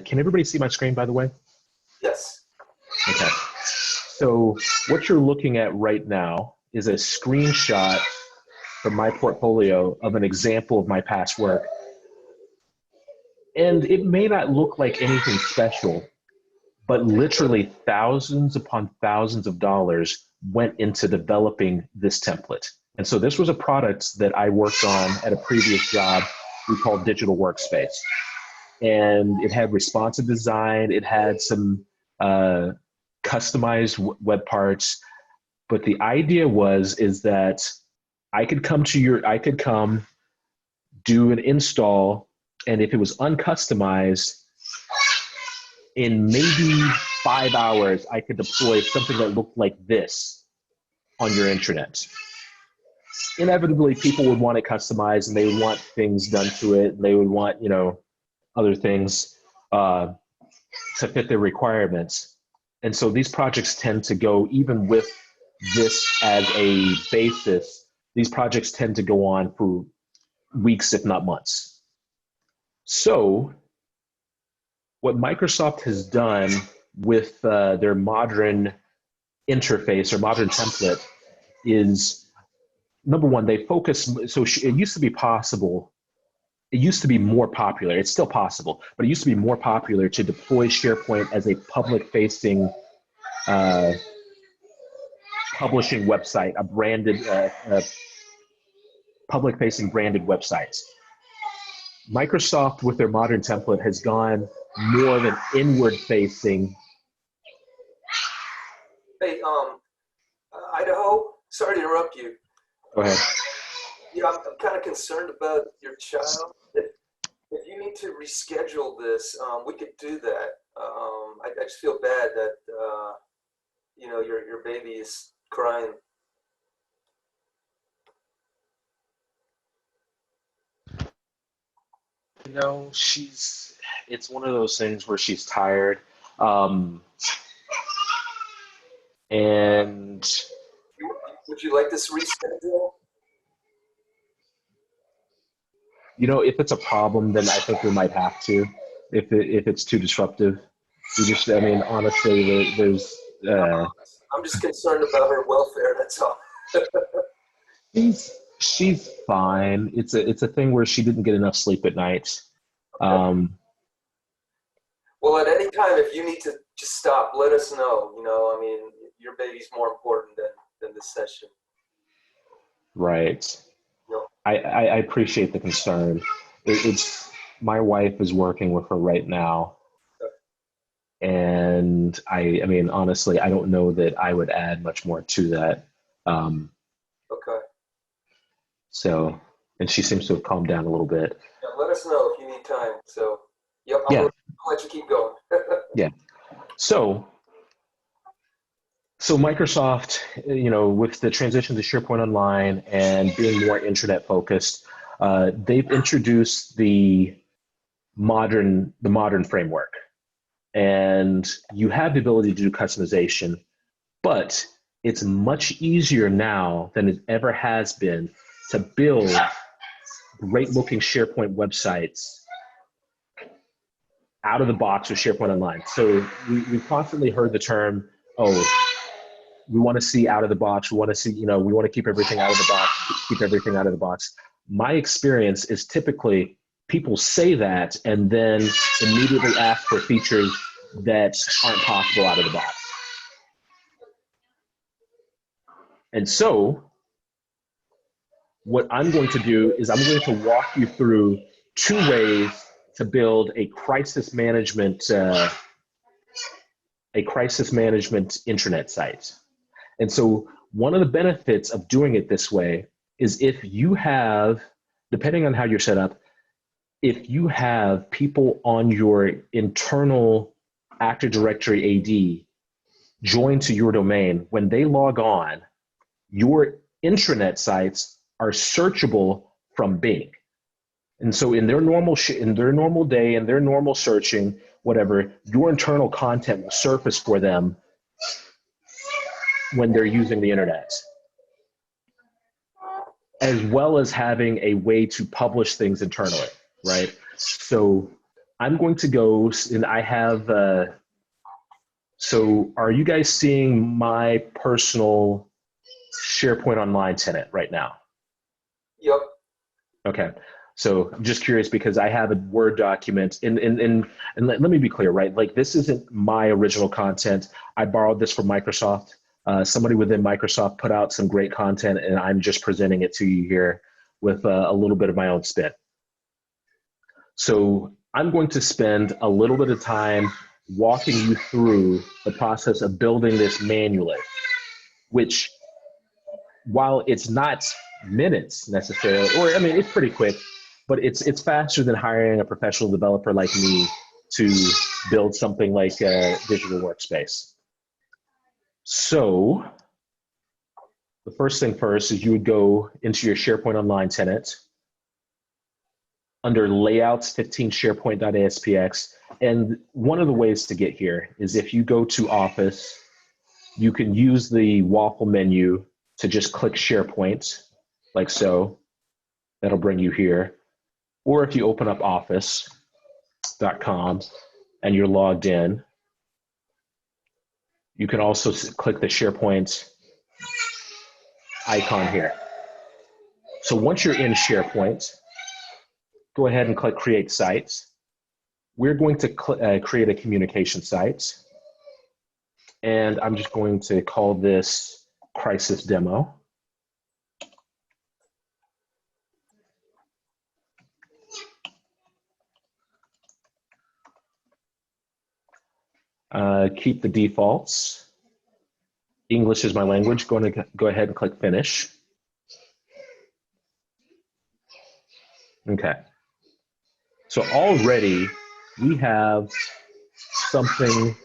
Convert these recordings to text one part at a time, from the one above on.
Can everybody see my screen, by the way? Yes. Okay. So what you're looking at right now is a screenshot from my portfolio of an example of my past work. And it may not look like anything special, but literally thousands upon thousands of dollars went into developing this template. And so this was a product that I worked on at a previous job we called Digital Workspace. And it had responsive design, it had some customized web parts. But the idea is that I could come, do an install, and if it was uncustomized, in maybe 5 hours, I could deploy something that looked like this on your intranet. Inevitably, people would want it customized, and they would want things done to it. They would want, other things to fit their requirements. And so these projects tend to go, even with this as a basis, these projects tend to go on for weeks, if not months. So what Microsoft has done with their modern interface or modern template is, number one, they focus, so it used to be possible, it used to be more popular, it's still possible, but it used to be more popular to deploy SharePoint as a public-facing publishing website, a branded, public-facing branded websites. Microsoft, with their modern template, has gone more of an inward-facing. Hey, Idaho, sorry to interrupt you. Go ahead. Yeah, I'm kind of concerned about your child. If you need to reschedule this, we could do that. I just feel bad that your baby is crying. It's one of those things where she's tired. And Would you like this reschedule? if it's a problem, then I think we might have to. If it's too disruptive, honestly, there's. I'm just concerned about her welfare. That's all. She's fine. It's a thing where she didn't get enough sleep at night. Okay. Well, at any time, if you need to just stop, let us know. Your baby's more important than this session. Right. I appreciate the concern. It's my wife is working with her right now. And honestly, I don't know that I would add much more to that. Okay. So, and she seems to have calmed down a little bit. Yeah, let us know if you need time. So, yep, I'll let you keep going. Yeah. So Microsoft, with the transition to SharePoint Online and being more intranet focused, they've introduced the modern framework. And you have the ability to do customization, but it's much easier now than it ever has been to build great looking SharePoint websites out of the box with SharePoint Online. So we've constantly heard the term, we want to see out of the box. We want to see, we want to keep everything out of the box, keep everything out of the box. My experience is typically people say that and then immediately ask for features that aren't possible out of the box. And so what I'm going to do is I'm going to walk you through 2 ways to build a crisis management intranet site. And so one of the benefits of doing it this way is if you have, depending on how you're set up, if you have people on your internal Active Directory AD joined to your domain, when they log on, your intranet sites are searchable from Bing. And so in their normal day, in their normal searching, whatever, your internal content will surface for them when they're using the internet, as well as having a way to publish things internally, right? So I'm going to go, and I have, so are you guys seeing my personal SharePoint Online tenant right now? Yep. Okay. So I'm just curious because I have a Word document, and let me be clear, right? Like this isn't my original content. I borrowed this from Microsoft. Somebody within Microsoft put out some great content, and I'm just presenting it to you here with a little bit of my own spin. So I'm going to spend a little bit of time walking you through the process of building this manually, which while it's not minutes necessarily, or I mean, it's pretty quick, but it's faster than hiring a professional developer like me to build something like a digital workspace. So the first thing first is you would go into your SharePoint Online tenant under Layouts 15 SharePoint.aspx. And one of the ways to get here is if you go to Office, you can use the waffle menu to just click SharePoint, like so. That'll bring you here. Or if you open up office.com and you're logged in, you can also click the SharePoint icon here. So once you're in SharePoint, go ahead and click Create Site. We're going to create a communication site. And I'm just going to call this Crisis Demo. Keep the defaults. English is my language. Going to go ahead and click Finish. Okay. So already we have something.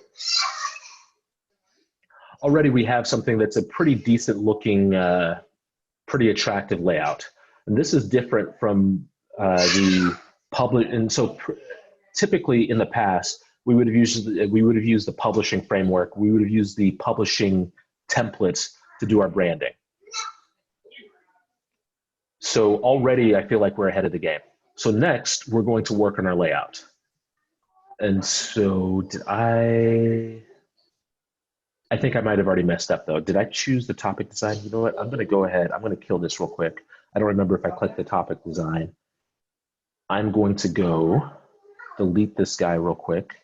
Already we have something that's a pretty decent looking, pretty attractive layout. And this is different from the public. And so typically in the past, we would have used the publishing framework. We would have used the publishing templates to do our branding. So already I feel like we're ahead of the game. So next we're going to work on our layout. And so I think I might have already messed up though. Did I choose the topic design? You know what? I'm going to go ahead. I'm going to kill this real quick. I don't remember if I clicked the topic design. I'm going to go delete this guy real quick.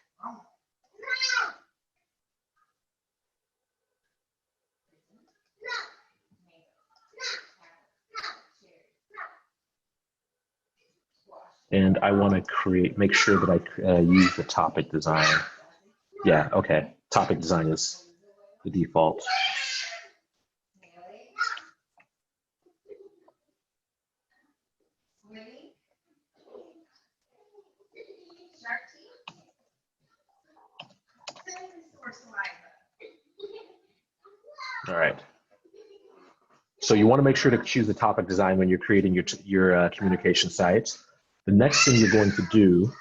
And I want to make sure that I use the topic design. Yeah, okay. Topic design is the default. All right. So you want to make sure to choose the topic design when you're creating your communication sites. The next thing you're going to do,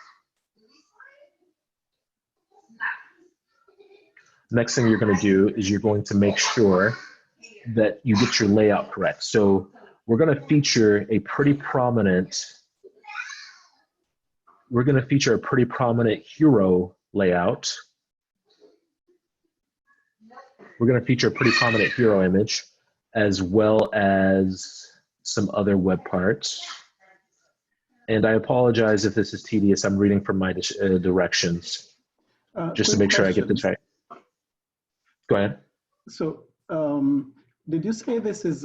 is you're going to make sure that you get your layout correct. So we're going to feature a pretty prominent hero layout. We're going to feature a pretty prominent hero image, as well as some other web parts. And I apologize if this is tedious. I'm reading from my directions just to make sure I get this right. Go ahead. So did you say this is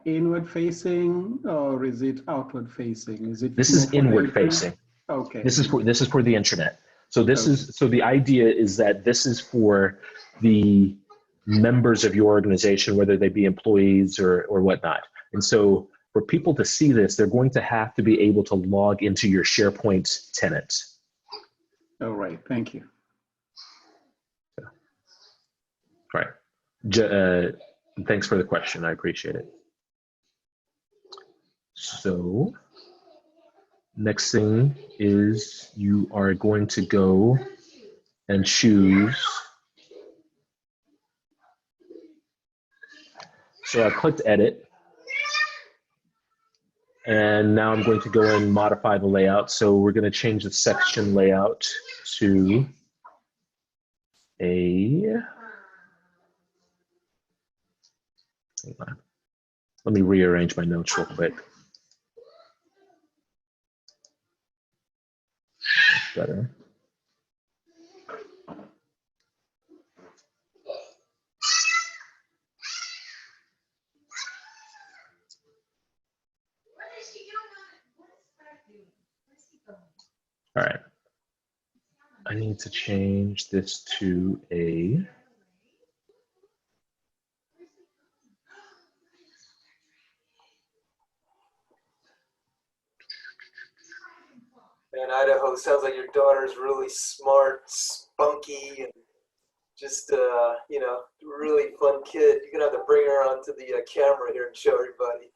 inward facing or is it outward facing? This is inward facing. Okay. This is for the intranet. So so the idea is that this is for the members of your organization, whether they be employees or whatnot. And so for people to see this, they're going to have to be able to log into your SharePoint tenant. All right, thank you. All right. Thanks for the question. I appreciate it. So next thing is you are going to go and choose. So I clicked edit. And now I'm going to go and modify the layout. So we're going to change the section layout to a, hold on. Let me rearrange my notes real quick. That's better. All right. I need to change this to a, And Idaho, sounds like your daughter's really smart, spunky, and just, you know, really fun kid. You're going to have to bring her onto the camera here and show everybody.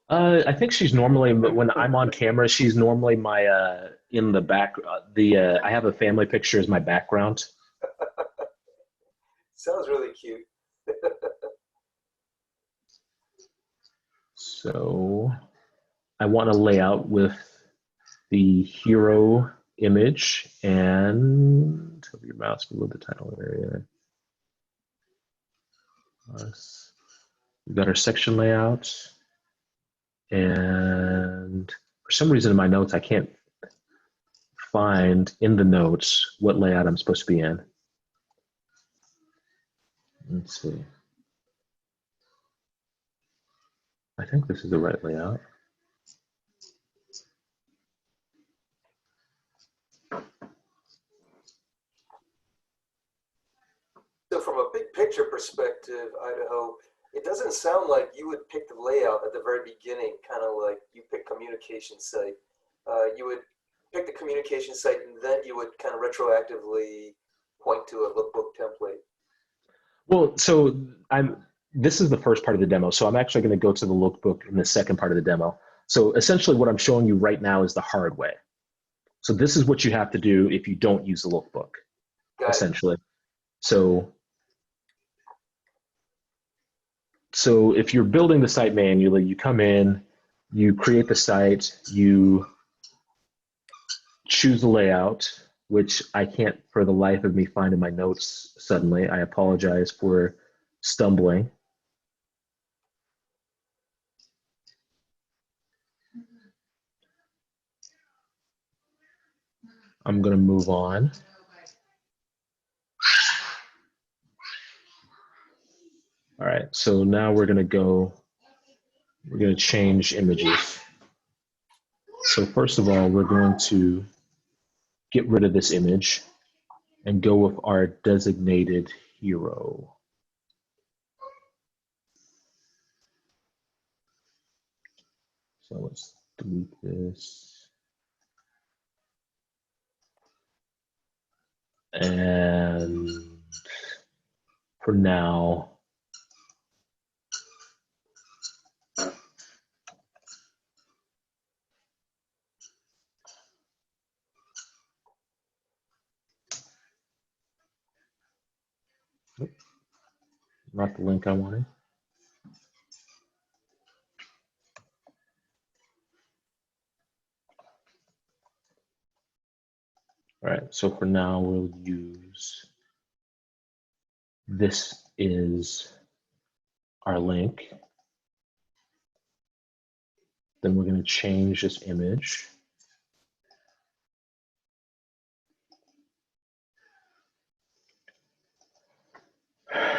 I think she's normally, when I'm on camera, she's normally my, in the back, I have a family picture as my background. Sounds really cute. So I want to lay out with the hero image and hover your mouse below the title area. We've got our section layout. And for some reason in my notes, I can't find in the notes what layout I'm supposed to be in. Let's see. I think this is the right layout. So from a big picture perspective, Idaho, it doesn't sound like you would pick the layout at the very beginning, kind of like you pick communication site. You would pick the communication site and then you would kind of retroactively point to a lookbook template. Well, so this is the first part of the demo. So I'm actually going to go to the lookbook in the second part of the demo. So essentially what I'm showing you right now is the hard way. So this is what you have to do if you don't use the lookbook, essentially. So if you're building the site manually, you come in, you create the site, you choose the layout, which I can't for the life of me find in my notes suddenly. I apologize for stumbling. I'm going to move on. All right, so now we're going to change images. So first of all, we're going to get rid of this image and go with our designated hero. So let's delete this. And for now, not the link I wanted. All right, so for now, we'll use, this is our link. Then we're going to change this image.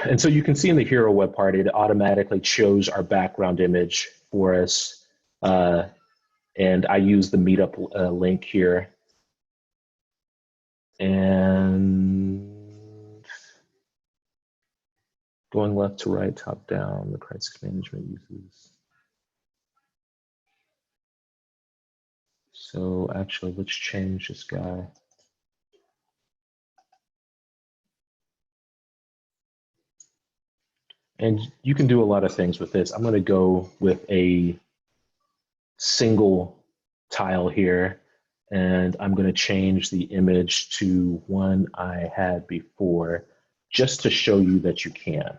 And so you can see in the hero web part, it automatically chose our background image for us. And I use the meetup link here. And going left to right, top down, the crisis management uses. So actually, let's change this guy. And you can do a lot of things with this. I'm going to go with a single tile here, and I'm going to change the image to one I had before, just to show you that you can.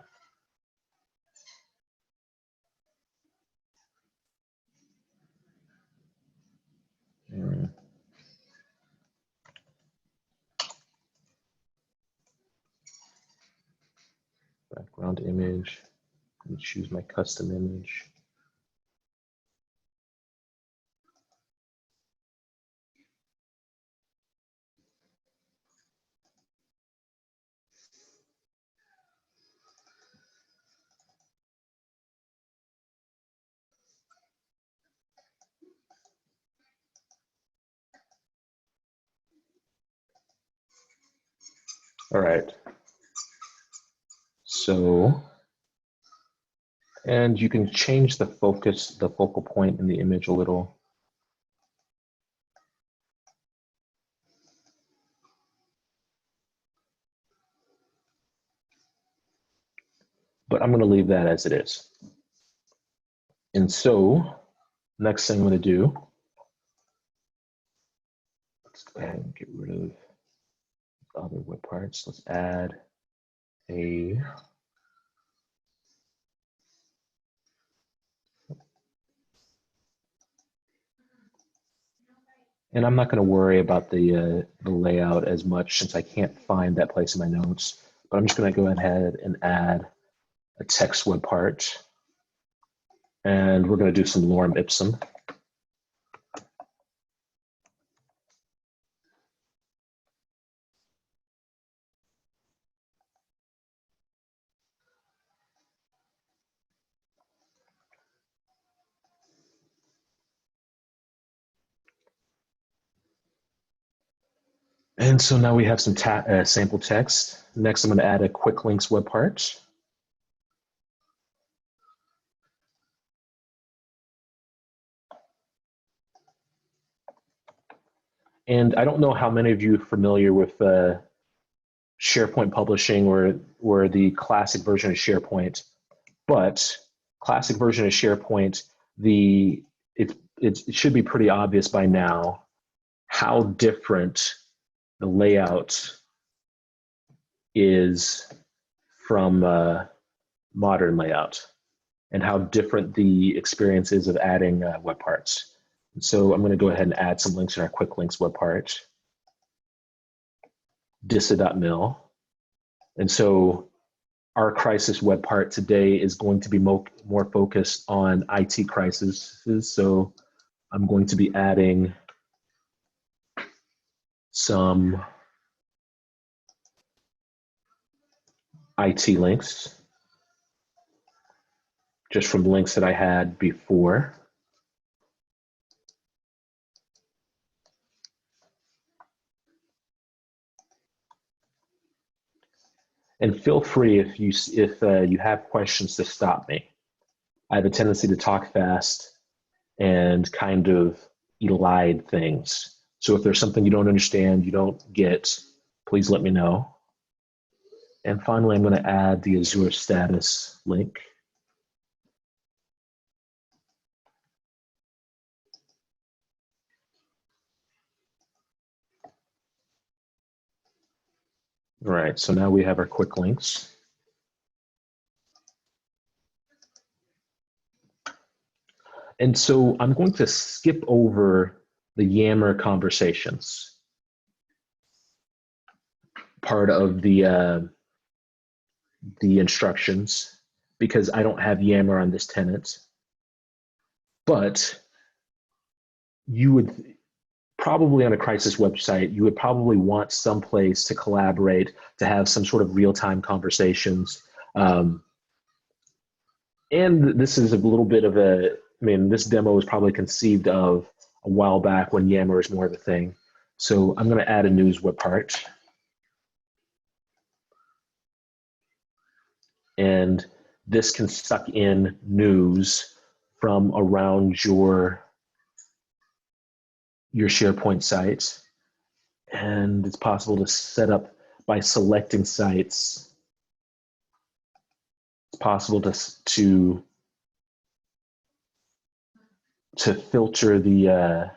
Background image. Let me choose my custom image. All right. So, and you can change the focus, the focal point in the image a little. But I'm going to leave that as it is. And so, next thing I'm going to do, let's go ahead and get rid of the other web parts. Let's add a and I'm not going to worry about the layout as much since I can't find that place in my notes, but I'm just going to go ahead and add a text web part. And we're going to do some lorem ipsum. And so now we have some sample text. Next, I'm going to add a quick links web part. And I don't know how many of you are familiar with SharePoint publishing or the classic version of SharePoint, but classic version of SharePoint, it should be pretty obvious by now how different the layout is from modern layout and how different the experience is of adding web parts. So I'm going to go ahead and add some links in our quick links web part, disa.mil. And so our crisis web part today is going to be more focused on IT crises. So I'm going to be adding some IT links just from links that I had before. And feel free if you have questions to stop me. I have a tendency to talk fast and kind of elide things. So if there's something you don't understand, you don't get, please let me know. And finally, I'm going to add the Azure status link. All right, so now we have our quick links. And so I'm going to skip over the Yammer conversations part of the instructions because I don't have Yammer on this tenant. But you would probably on a crisis website, you would probably want some place to collaborate, to have some sort of real-time conversations. And this is a little bit of a, I mean, this demo was probably conceived of a while back when Yammer was more of a thing. So I'm going to add a news web part. And this can suck in news from around your SharePoint site. And it's possible to set up by selecting sites. It's possible to filter the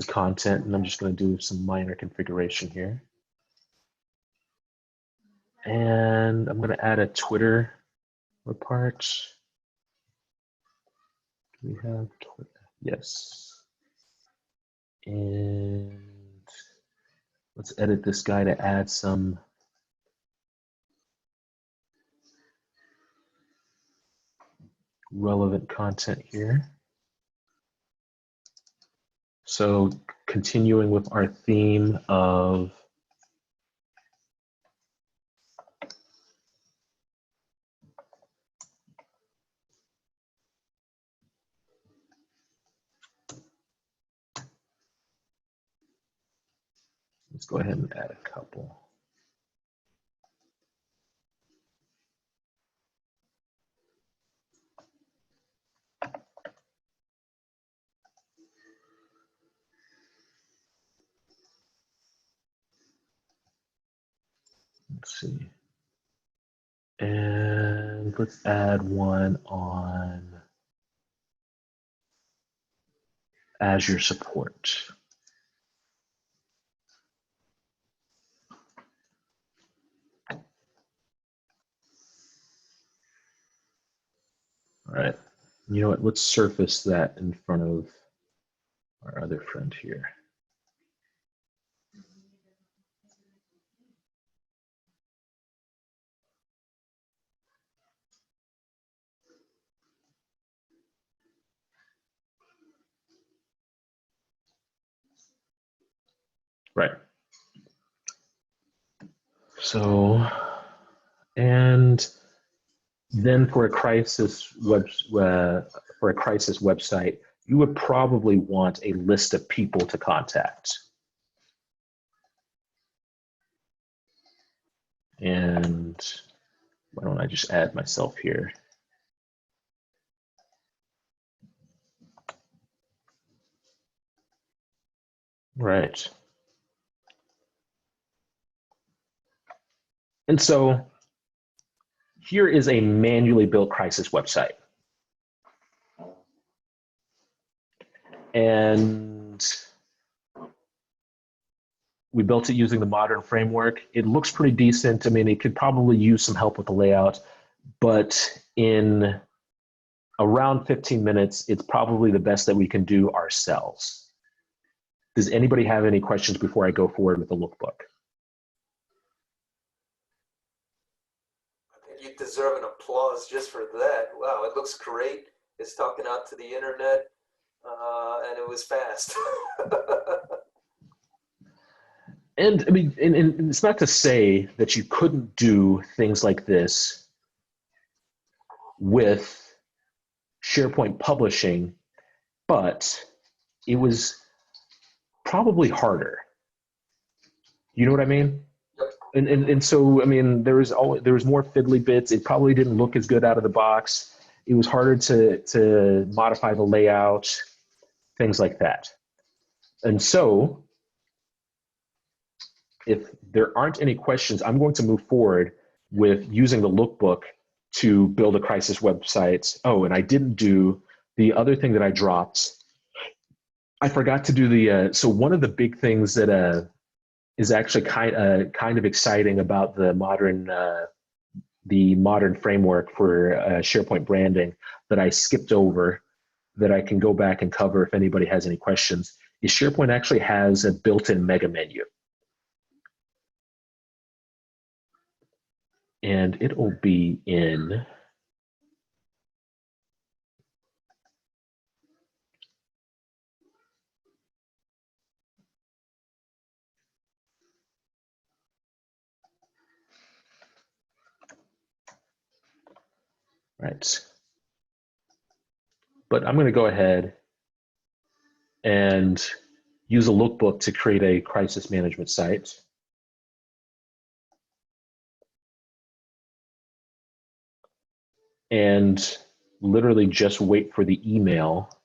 content, and I'm just going to do some minor configuration here. And I'm going to add a Twitter part. Do we have Twitter? Yes. And let's edit this guy to add some relevant content here. So continuing with our theme of let's go ahead and add a couple. Let's see. And let's add one on Azure support. All right. You know what? Let's surface that in front of our other friend here. Right. So, and then for a crisis website, you would probably want a list of people to contact. And why don't I just add myself here? Right. And so here is a manually built crisis website. And we built it using the modern framework. It looks pretty decent. I mean, it could probably use some help with the layout, but in around 15 minutes, it's probably the best that we can do ourselves. Does anybody have any questions before I go forward with the lookbook? I think you deserve an applause just for that. Wow, it looks great. It's talking out to the internet, and it was fast. And I mean, and it's not to say that you couldn't do things like this with SharePoint publishing, but it was probably harder. You know what I mean? Yep. And so, I mean, there was more fiddly bits. It probably didn't look as good out of the box. It was harder to modify the layout, things like that. And so, if there aren't any questions, I'm going to move forward with using the lookbook to build a crisis website. Oh, and I didn't do the other thing that I dropped. I forgot to do the, so one of the big things that is actually kind of exciting about the modern framework for SharePoint branding that I skipped over, that I can go back and cover if anybody has any questions, is SharePoint actually has a built-in mega menu. And it'll be in right. But I'm going to go ahead and use a lookbook to create a crisis management site. And literally just wait for the email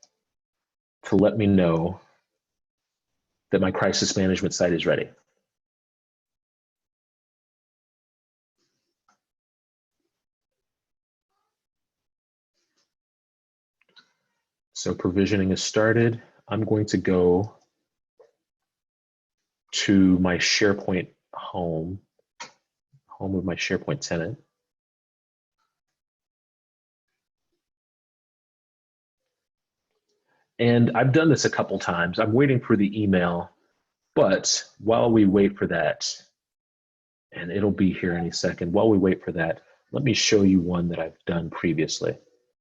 to let me know that my crisis management site is ready. So provisioning is started. I'm going to go to my SharePoint home of my SharePoint tenant. And I've done this a couple times. I'm waiting for the email, but while we wait for that, and it'll be here any second, while we wait for that, let me show you one that I've done previously.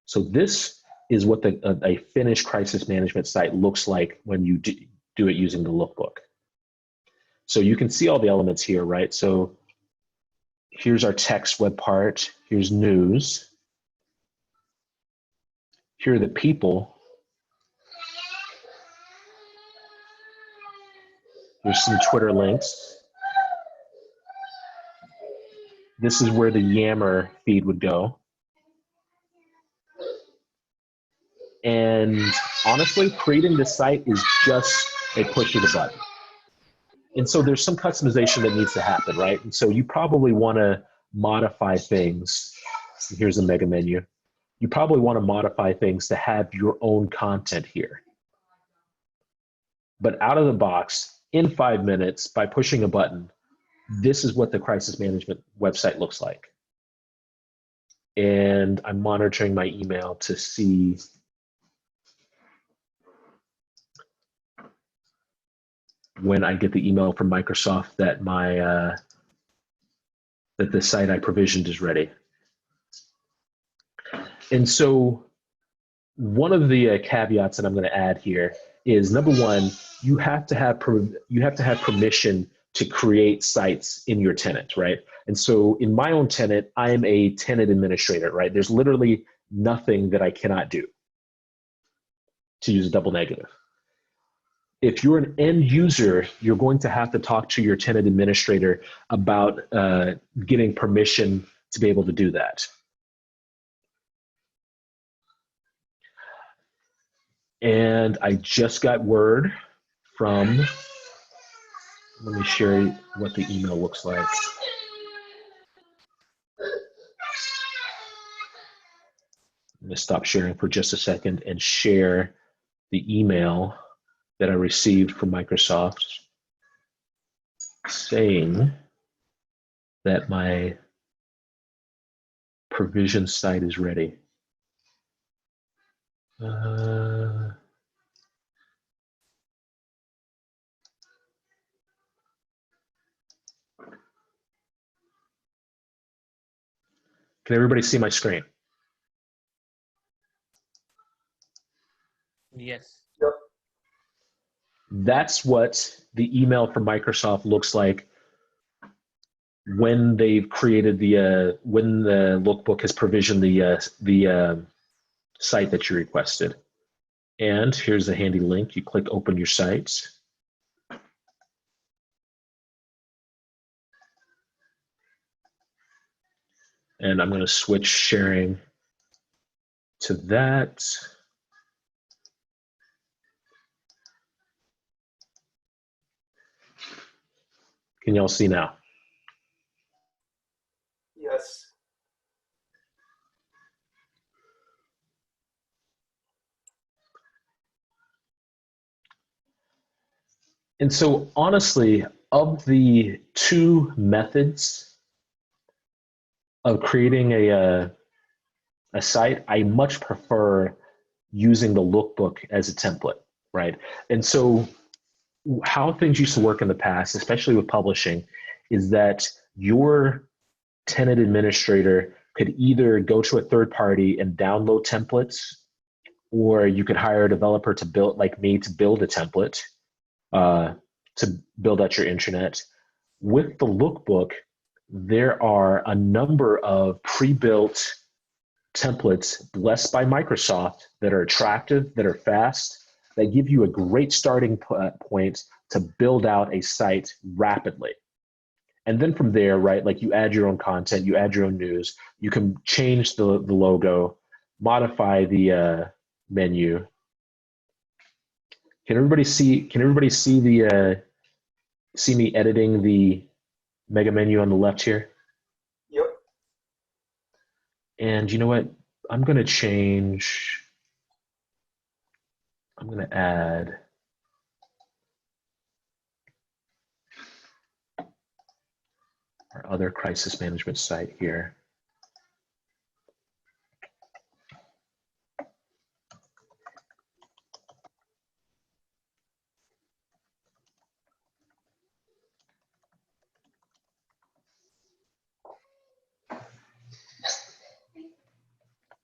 So this is what a finished crisis management site looks like when you do it using the lookbook. So you can see all the elements here, right? So here's our text web part. Here's news. Here are the people. Here's some Twitter links. This is where the Yammer feed would go. And honestly, creating this site is just a push of the button. And so there's some customization that needs to happen, right? And so you probably want to modify things. Here's a mega menu. You probably want to modify things to have your own content here. But out of the box, in 5 minutes, by pushing a button, this is what the crisis management website looks like. And I'm monitoring my email to see when I get the email from Microsoft that that the site I provisioned is ready. And so one of the caveats that I'm going to add here is, number one, you have to have permission to create sites in your tenant, right? And so in my own tenant, I am a tenant administrator, right? There's literally nothing that I cannot do, to use a double negative. If you're an end user, you're going to have to talk to your tenant administrator about getting permission to be able to do that. And I just got word from, let me share what the email looks like. I'm going to stop sharing for just a second and share the email that I received from Microsoft saying that my provision site is ready. Can everybody see my screen? Yes. Yep. That's what the email from Microsoft looks like when they've created when the lookbook has provisioned the site that you requested. And here's a handy link. You click open your site. And I'm going to switch sharing to that. Can y'all see now? Yes. And so honestly, of the two methods of creating a site, I much prefer using the lookbook as a template, right? And so how things used to work in the past, especially with publishing, is that your tenant administrator could either go to a third party and download templates, or you could hire a developer to build, like me, to build a template, to build out your intranet. With the lookbook, there are a number of pre-built templates blessed by Microsoft that are attractive, that are fast, that give you a great starting point to build out a site rapidly. And then from there, right, like you add your own content, you add your own news, you can change the logo, modify the menu. Can everybody see see me editing the mega menu on the left here? Yep. And you know what? I'm going to add our other crisis management site here.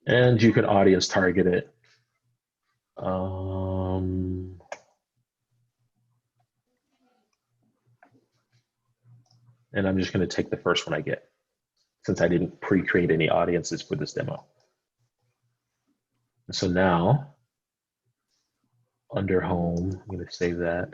And you can audience target it. And I'm just going to take the first one I get, since I didn't pre-create any audiences for this demo. And so now, under home, I'm going to save that.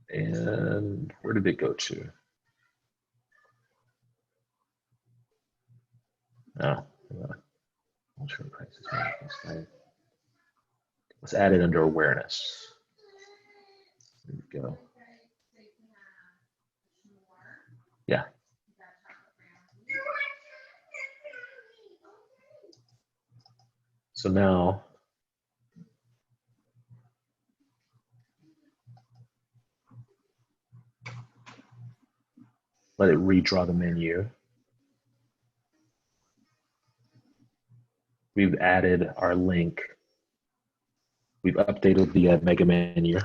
And where did it go to? Oh, let's add it under awareness. There we go. Yeah. So now, let it redraw the menu. We've added our link. We've updated the mega menu.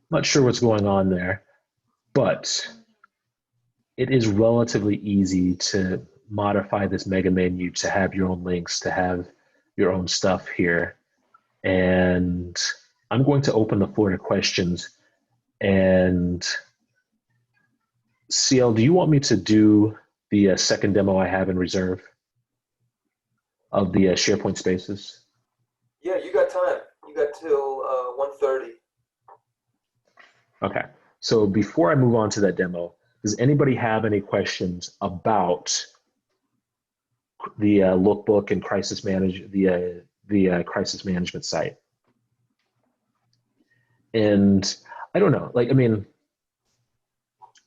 Not sure what's going on there, but it is relatively easy to modify this mega menu to have your own links, to have your own stuff here. And I'm going to open the floor to questions. And CL, do you want me to do the second demo I have in reserve of the SharePoint spaces? Yeah, you got time. You got till 1:30. Okay, so before I move on to that demo, does anybody have any questions about the lookbook and crisis crisis management site? And I don't know, like, I mean,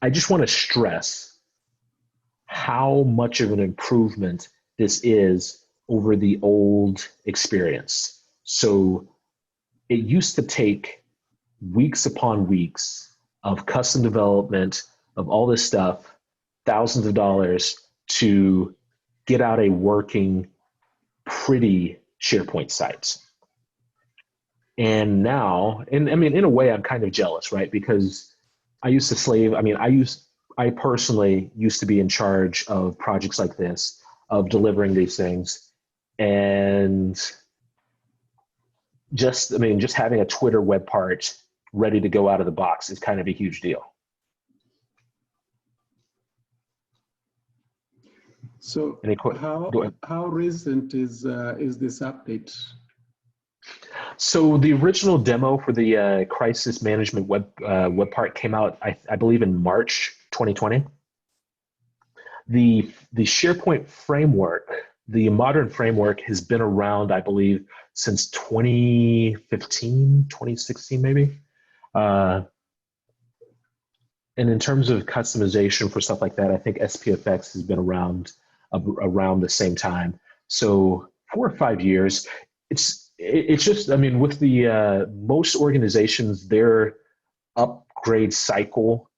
I just want to stress how much of an improvement this is over the old experience. So it used to take weeks upon weeks of custom development of all this stuff, thousands of dollars to get out a working, pretty SharePoint site. And now, and I mean, in a way, I'm kind of jealous, right? Because I used to slave, I mean, I personally used to be in charge of projects like this, of delivering these things. And just, I mean, just having a Twitter web part ready to go out of the box is kind of a huge deal. So how recent is this update? So the original demo for the crisis management web part came out, I believe, in March 2020. The SharePoint framework, the modern framework, has been around, I believe, since 2015, 2016, maybe. And in terms of customization for stuff like that, I think SPFX has been around the same time. So 4 or 5 years. It's just, I mean, with the most organizations, their upgrade cycle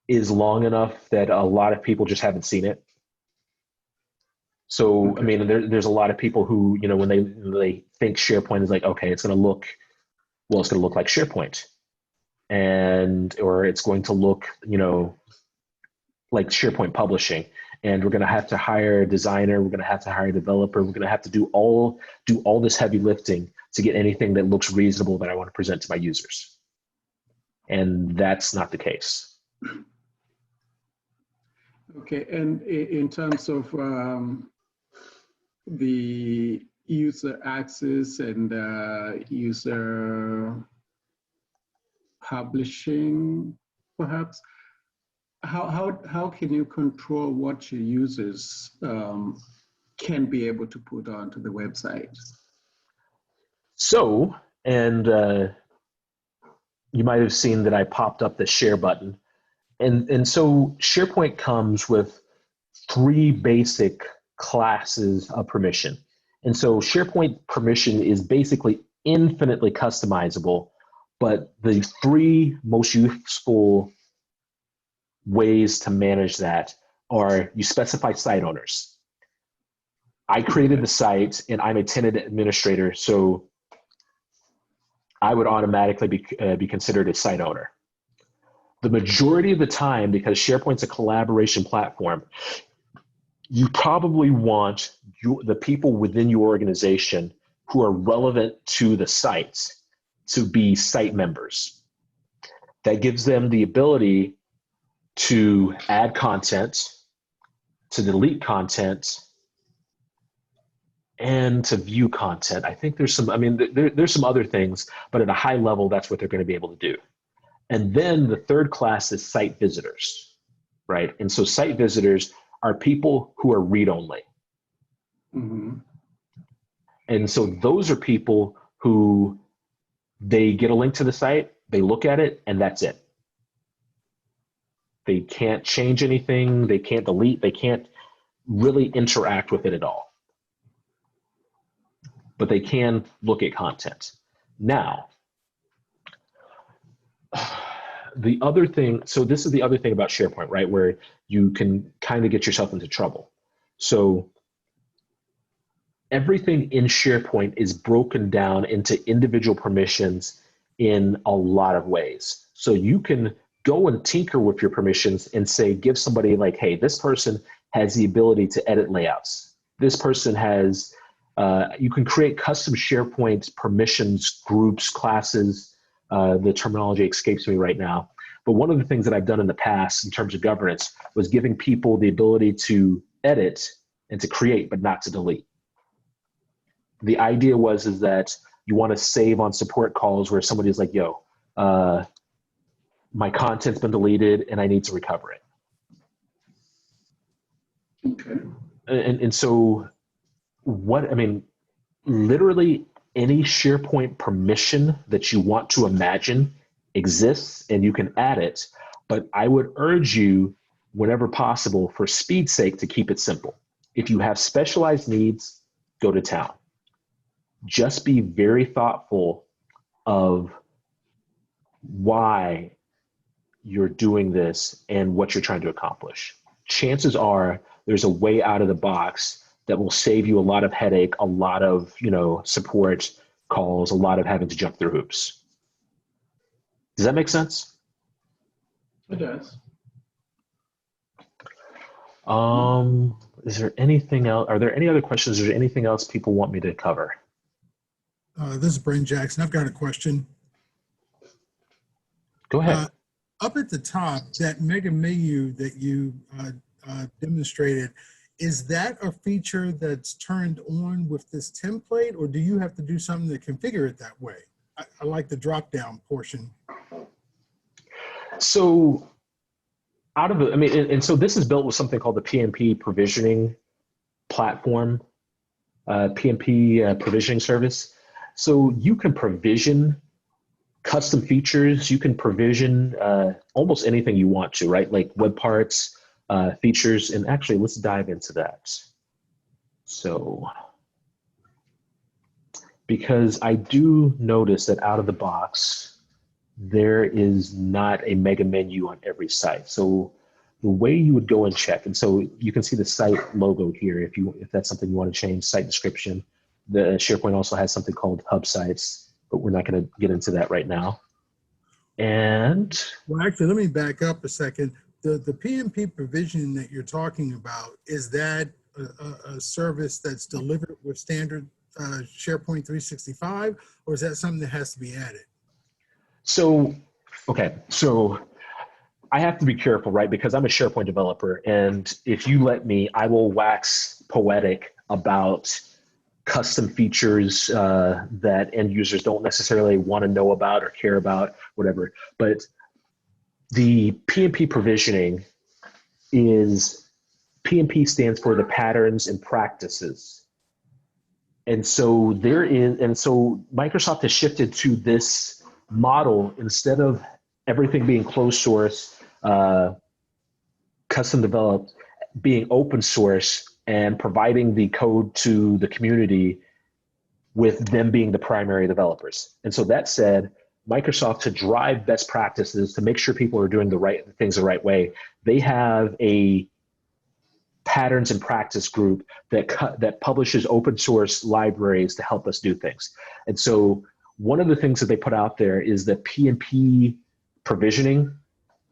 is long enough that a lot of people just haven't seen it. So, okay. I mean, there's a lot of people who, you know, when they think SharePoint is like, okay, it's going to look like SharePoint, or it's going to look, you know, like SharePoint publishing. And we're going to have to hire a designer. We're going to have to hire a developer. We're going to have to do all this heavy lifting to get anything that looks reasonable that I want to present to my users. And that's not the case. Okay, and in terms of the user access and user publishing, perhaps, how can you control what your users can be able to put onto the website? So, and you might have seen that I popped up the share button. And so SharePoint comes with 3 basic classes of permission. And so SharePoint permission is basically infinitely customizable, but the three most useful ways to manage that are you specify site owners. I created the site and I'm a tenant administrator, so I would automatically be considered a site owner. The majority of the time, because SharePoint's a collaboration platform, you probably want the people within your organization who are relevant to the sites to be site members. That gives them the ability to add content, to delete content, and to view content. I think there's some, I mean, there's some other things, but at a high level, that's what they're going to be able to do. And then the third class is site visitors, right? And so site visitors are people who are read-only. Mm-hmm. And so those are people who they get a link to the site, they look at it, and that's it. They can't change anything, they can't delete, they can't really interact with it at all. But they can look at content. Now, the other thing, so this is the other thing about SharePoint, right, where you can kind of get yourself into trouble. So everything in SharePoint is broken down into individual permissions in a lot of ways. So you can go and tinker with your permissions and say, give somebody like, hey, this person has the ability to edit layouts. This person has, you can create custom SharePoint permissions, groups, classes. The terminology escapes me right now. But one of the things that I've done in the past in terms of governance was giving people the ability to edit and to create, but not to delete. The idea is that you want to save on support calls where somebody's like, yo, my content's been deleted and I need to recover it. Okay. And so what, I mean, literally any SharePoint permission that you want to imagine exists and you can add it, but I would urge you whenever possible for speed's sake to keep it simple. If you have specialized needs, go to town. Just be very thoughtful of why you're doing this and what you're trying to accomplish. Chances are there's a way out of the box that will save you a lot of headache, a lot of, support calls, a lot of having to jump through hoops. Does that make sense? It does. Is there anything else? Are there any other questions? Is there anything else people want me to cover? This is Brent Jackson. I've got a question. Go ahead. Up at the top, that mega menu that you demonstrated, is that a feature that's turned on with this template, or do you have to do something to configure it that way? I like the drop-down portion. So so this is built with something called the PMP provisioning platform, PMP provisioning service. So you can provision custom features. You can provision almost anything you want to, right? Like web parts, features, and actually let's dive into that. So, because I do notice that out of the box, there is not a mega menu on every site. So the way you would go and check, and so you can see the site logo here if that's something you want to change, site description. The SharePoint also has something called hub sites, but we're not going to get into that right now. And well, actually, let me back up a second. The PMP provisioning that you're talking about, is that a service that's delivered with standard SharePoint 365, or is that something that has to be added? So, okay, so I have to be careful, right? Because I'm a SharePoint developer, and if you let me, I will wax poetic about custom features that end users don't necessarily want to know about or care about, whatever. But the PMP provisioning PMP stands for the patterns and practices. And so Microsoft has shifted to this model. Instead of everything being closed source, custom developed, being open source and providing the code to the community with them being the primary developers. And so that said, Microsoft, to drive best practices, to make sure people are doing the right things the right way, they have a patterns and practice group that publishes open source libraries to help us do things. And so one of the things that they put out there is the PnP provisioning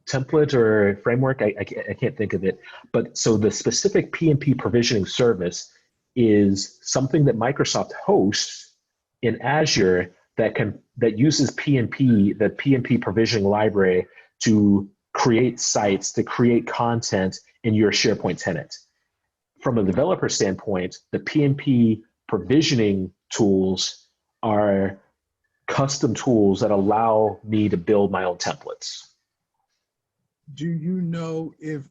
template or framework. I can't think of it. But so the specific PnP provisioning service is something that Microsoft hosts in Azure that uses PnP, the PnP provisioning library, to create sites, to create content in your SharePoint tenant. From a developer standpoint, the PnP provisioning tools are custom tools that allow me to build my own templates. Do you know if,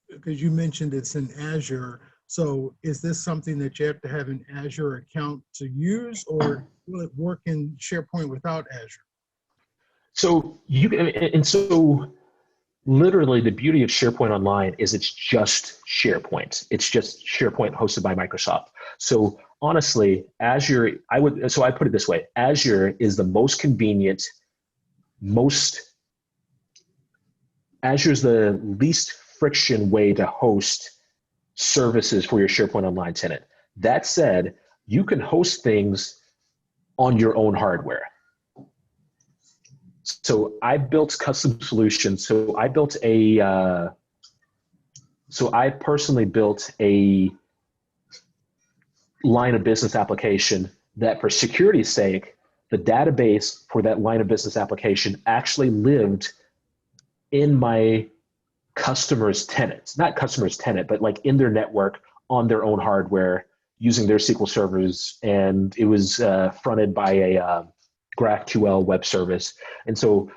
because you mentioned it's in Azure, so is this something that you have to have an Azure account to use, or will it work in SharePoint without Azure? So literally the beauty of SharePoint Online is it's just SharePoint. It's just SharePoint hosted by Microsoft. So honestly, Azure, I put it this way, Azure is the most convenient, Azure's the least friction way to host services for your SharePoint Online tenant. That said, you can host things on your own hardware. So I built custom solutions. So I personally built a line of business application that, for security's sake, the database for that line of business application actually lived in my customer's tenants, not customer's tenant, but like in their network on their own hardware using their SQL servers. And it was fronted by a GraphQL web service. And so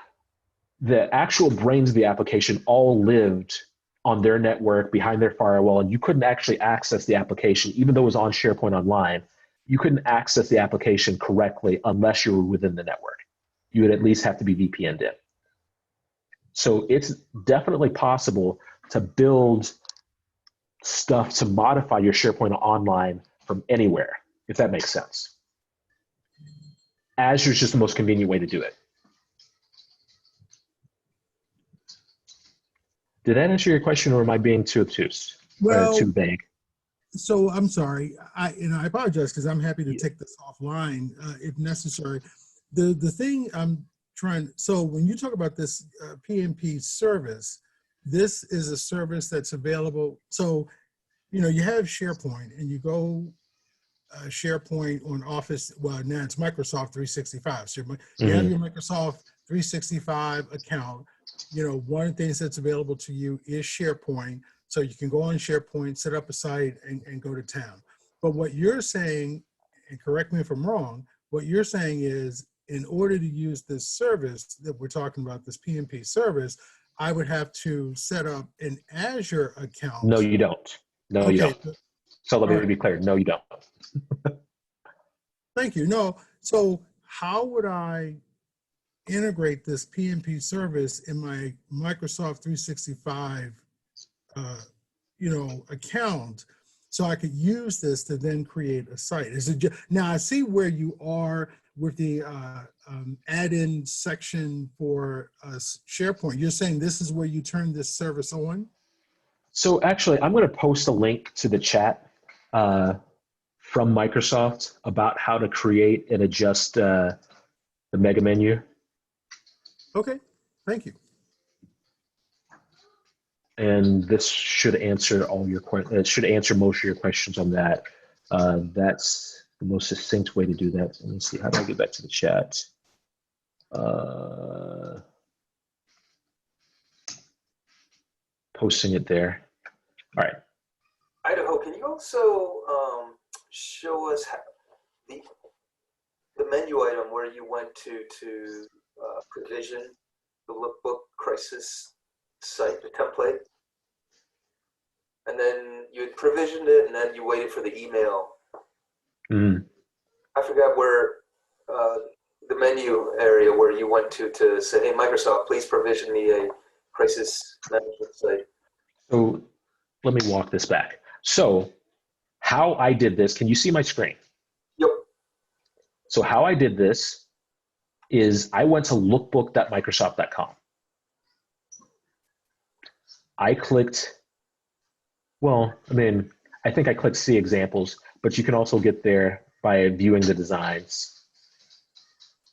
the actual brains of the application all lived on their network behind their firewall, and you couldn't actually access the application, even though it was on SharePoint Online. You couldn't access the application correctly unless you were within the network. You would at least have to be VPN'd in. So it's definitely possible to build stuff to modify your SharePoint Online from anywhere, if that makes sense. Azure is just the most convenient way to do it. Did that answer your question, or am I being too obtuse? Well, or too vague? So I'm sorry, I apologize, because I'm happy to take this offline if necessary. The thing I'm trying, so when you talk about this PnP service, this is a service that's available. So, you have SharePoint, and you go SharePoint on Office, well, now it's Microsoft 365. So you have your Microsoft 365 account. One of the things that's available to you is SharePoint. So you can go on SharePoint, set up a site, and go to town. But what you're saying, and correct me if I'm wrong, what you're saying is, in order to use this service that we're talking about, this PnP service, I would have to set up an Azure account. No, you don't. No, you don't. So let me be clear. No, you don't. Thank you. No. So how would I integrate this PnP service in my Microsoft 365 account, so I could use this to then create a site? Is it just, now I see where you are with the add-in section for SharePoint. You're saying this is where you turn this service on? So actually, I'm going to post a link to the chat from Microsoft about how to create and adjust the mega menu. Okay, thank you. And this should answer all your questions. It should answer most of your questions on that. That's the most succinct way to do that. Let me see. How do I get back to the chat? Posting it there. All right. Idaho, can you also show us how the menu item where you went to provision the lookbook crisis site, the template, and then you had provisioned it, and then you waited for the email. I forgot where the menu area where you went to say, hey, Microsoft, please provision me a crisis management site. So let me walk this back. So How I did this, can you see my screen? Yep. So how I did this is I went to lookbook.microsoft.com. I clicked, well, I mean, I think I clicked see examples, but you can also get there by viewing the designs.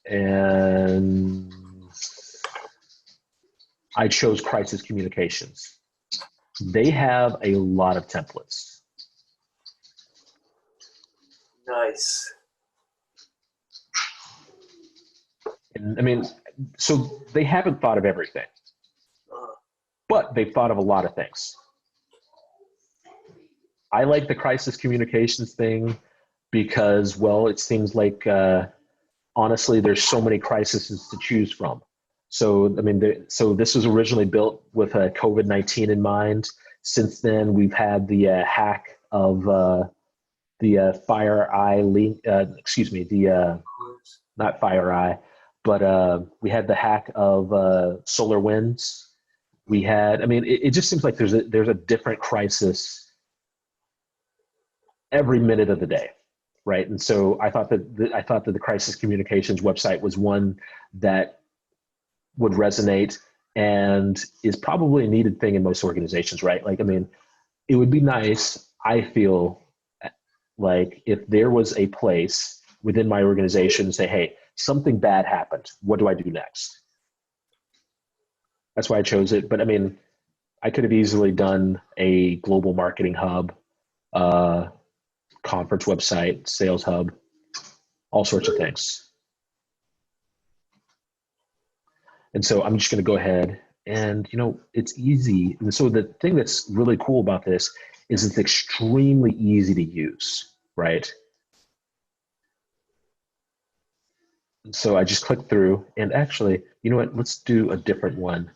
And I chose crisis communications. They have a lot of templates. Nice. And I mean, so they haven't thought of everything, but they've thought of a lot of things. I like the crisis communications thing because, well, it seems like, honestly, there's so many crises to choose from. So, I mean, so this was originally built with COVID-19 in mind. Since then, we've had the hack of the FireEye link, not FireEye, but we had the hack of SolarWinds. We had, I mean, it just seems like there's a different crisis every minute of the day, right? And so I thought that the crisis communications website was one that would resonate and is probably a needed thing in most organizations, right? Like, I mean, it would be nice, I feel like, if there was a place within my organization to say, hey, something bad happened. What do I do next? That's why I chose it. But I mean, I could have easily done a global marketing hub, conference website, sales hub, all sorts of things. And so I'm just going to go ahead and, it's easy. And so the thing that's really cool about this is it's extremely easy to use, right? And so I just click through, and actually, you know what? Let's do a different one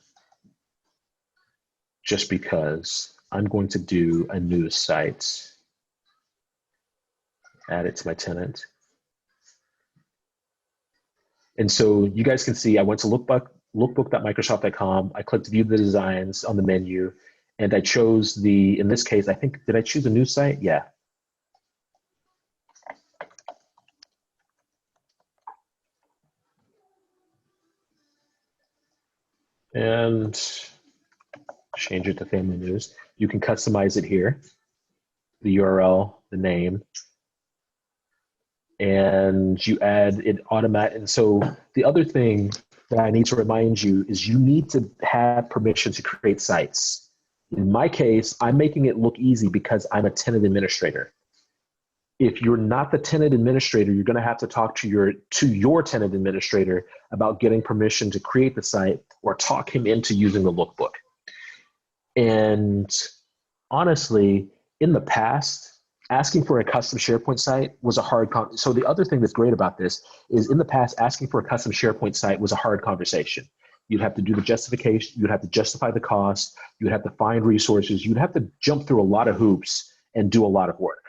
just because I'm going to do a new site. Add it to my tenant. And so you guys can see I went to lookbook.microsoft.com. I clicked view the designs on the menu, and I chose in this case, I think, did I choose a new site? Yeah. And change it to family news. You can customize it here, the URL, the name, and you add it automatic. And so the other thing that I need to remind you is you need to have permission to create sites. In my case, I'm making it look easy because I'm a tenant administrator. If you're not the tenant administrator, you're going to have to talk to your tenant administrator about getting permission to create the site or talk him into using the lookbook. And honestly, in the past, asking for a custom SharePoint site was a hard so the other thing that's great about this is in the past, asking for a custom SharePoint site was a hard conversation. You'd have to do the justification, you'd have to justify the cost, you'd have to find resources, you'd have to jump through a lot of hoops and do a lot of work.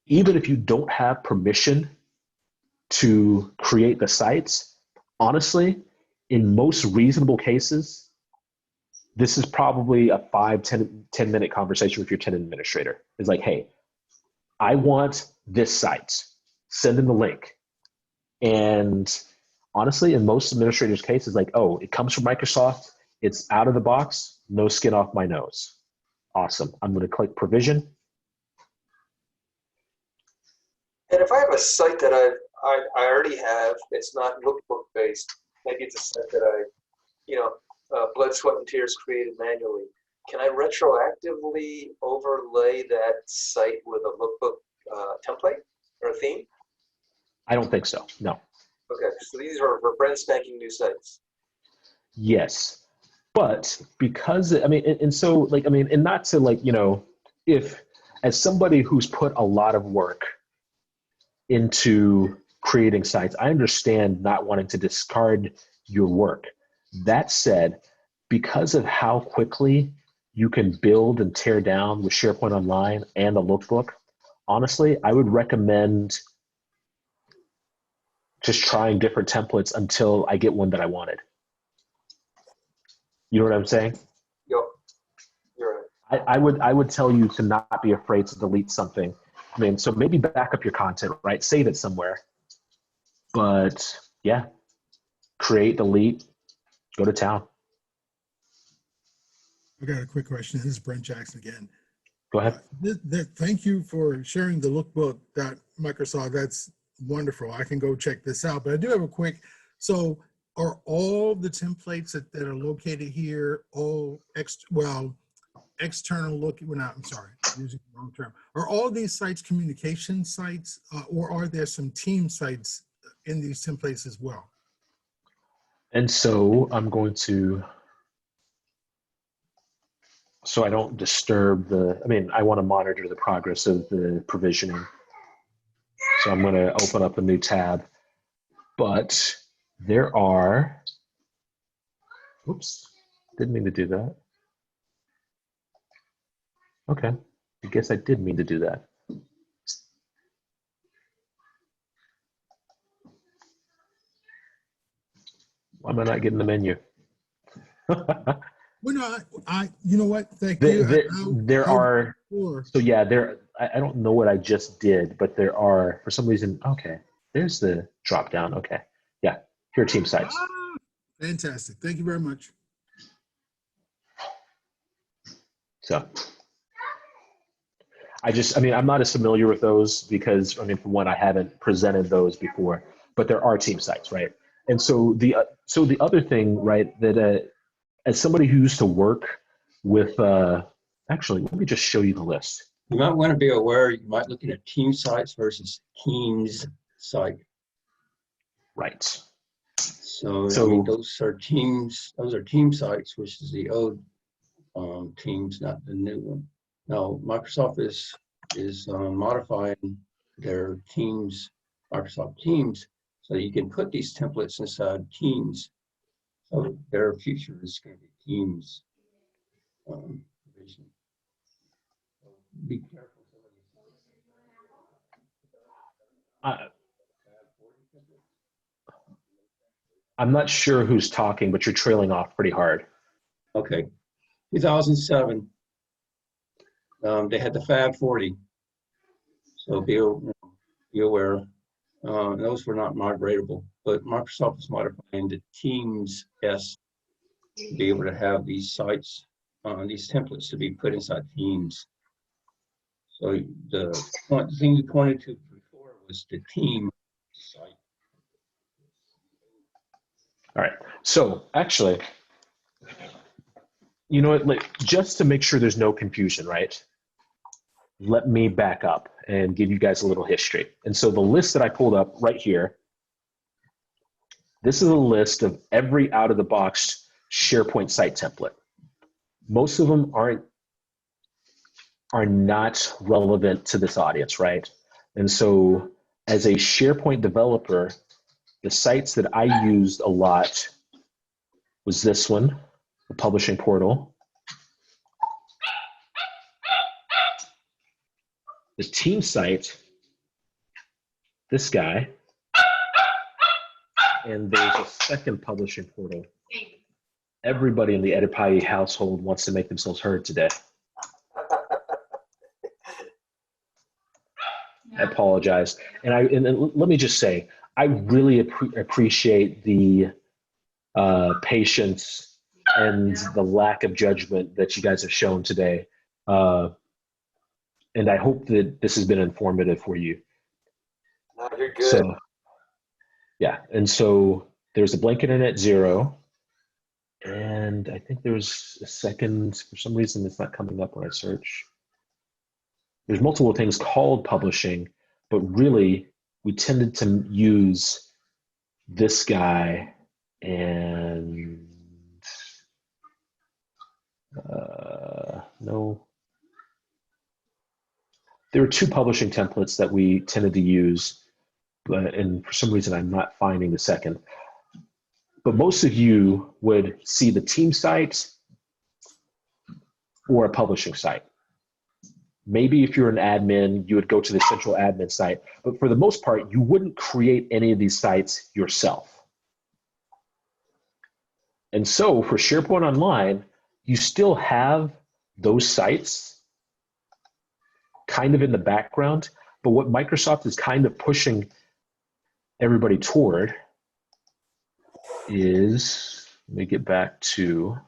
Even if you don't have permission to create the sites, honestly, in most reasonable cases, this is probably a 10-minute conversation with your tenant administrator. It's like, hey, I want this site. Send them the link. And honestly, in most administrators' cases, like, oh, it comes from Microsoft. It's out of the box. No skin off my nose. Awesome. I'm going to click provision. And if I have a site that I already have, it's not lookbook based, maybe it's a site that I, blood, sweat, and tears created manually. Can I retroactively overlay that site with a lookbook template or a theme? I don't think so. No. Okay, so these are brand spanking new sites. Yes, but because and not to if as somebody who's put a lot of work into creating sites, I understand not wanting to discard your work. That said, because of how quickly you can build and tear down with SharePoint Online and the lookbook, honestly, I would recommend just trying different templates until I get one that I wanted. You know what I'm saying? Yep, you're right. I would tell you to not be afraid to delete something. I mean, so maybe back up your content, right? Save it somewhere. But yeah, create, delete, go to town. I got a quick question. This is Brent Jackson again. Go ahead. Thank you for sharing the lookbook.microsoft. That's wonderful. I can go check this out. But I do have a quick, so are all the templates that are located here all external look, well, not, I'm sorry, I'm using the wrong term. Are all these sites communication sites or are there some team sites in these templates as well? And so I'm going to, so I don't disturb I want to monitor the progress of the provisioning. So I'm going to open up a new tab, but there are, oops, didn't mean to do that. Okay, I guess I did mean to do that. Why am I not getting the menu? Well, no, you know what? Thank you. There are, so yeah, I don't know what I just did, but there are, for some reason, okay, there's the drop down. Okay, yeah, here are team sites. Fantastic. Thank you very much. So I'm not as familiar with those because, for one, I haven't presented those before, but there are team sites, right? And so the other thing, right, that as somebody who used to work with, actually, let me just show you the list. You might want to be aware, you might look at team sites versus Teams site. Right. So I mean, those are team sites, which is the old Teams, not the new one. Now, Microsoft is modifying their Teams, Microsoft Teams, so you can put these templates inside Teams. So their future is going to be Teams provision. So be careful. I'm not sure who's talking, but you're trailing off pretty hard. Okay, 2007. They had the Fab 40, so be aware. Those were not migratable, but Microsoft is modifying the Teams S to be able to have these sites, these templates to be put inside Teams. So the thing you pointed to before was the team site. All right. So actually, you know what? Like, just to make sure there's no confusion, right? Let me back up and give you guys a little history. And so the list that I pulled up right here, this is a list of every out-of-the-box SharePoint site template. Most of them are not relevant to this audience, right? And so as a SharePoint developer, the sites that I used a lot was this one, the publishing portal. The team site, this guy, and there's a second publishing portal. Everybody in the Edipai household wants to make themselves heard today. I apologize. And let me just say, I really appreciate the patience and the lack of judgment that you guys have shown today. And I hope that this has been informative for you. No, you're good. So, yeah, and so there's a blank internet 0. And I think there's a second, for some reason it's not coming up when I search. There's multiple things called publishing, but really we tended to use this guy and no. There were 2 publishing templates that we tended to use, and for some reason I'm not finding the second. But most of you would see the team site or a publishing site. Maybe if you're an admin, you would go to the central admin site, but for the most part, you wouldn't create any of these sites yourself. And so for SharePoint Online, you still have those sites kind of in the background. But what Microsoft is kind of pushing everybody toward is, let me get back to,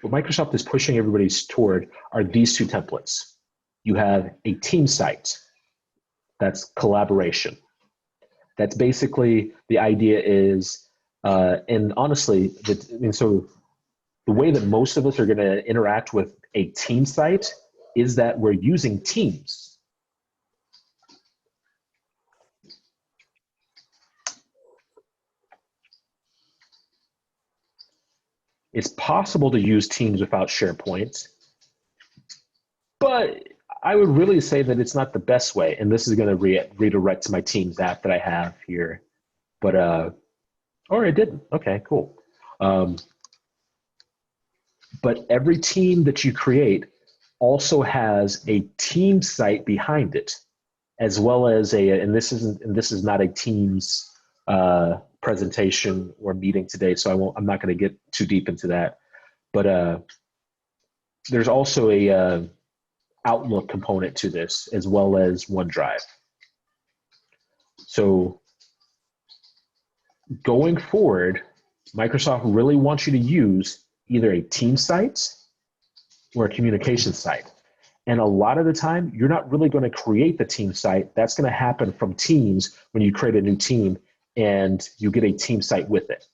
what Microsoft is pushing everybody toward are these two templates. You have a team site, that's collaboration. That's basically, the idea is, and honestly, so the way that most of us are gonna interact with a team site is that we're using Teams. It's possible to use Teams without SharePoint, but I would really say that it's not the best way. And this is going to redirect to my Teams app that I have here. But, or it didn't. Okay, cool. But every team that you create also has a team site behind it, as well as and this is not a Teams presentation or meeting today, so I'm not going to get too deep into that. But there's also a Outlook component to this, as well as OneDrive. So going forward, Microsoft really wants you to use either a team site or a communication site. And a lot of the time, you're not really going to create the team site. That's going to happen from Teams when you create a new team and you get a team site with it.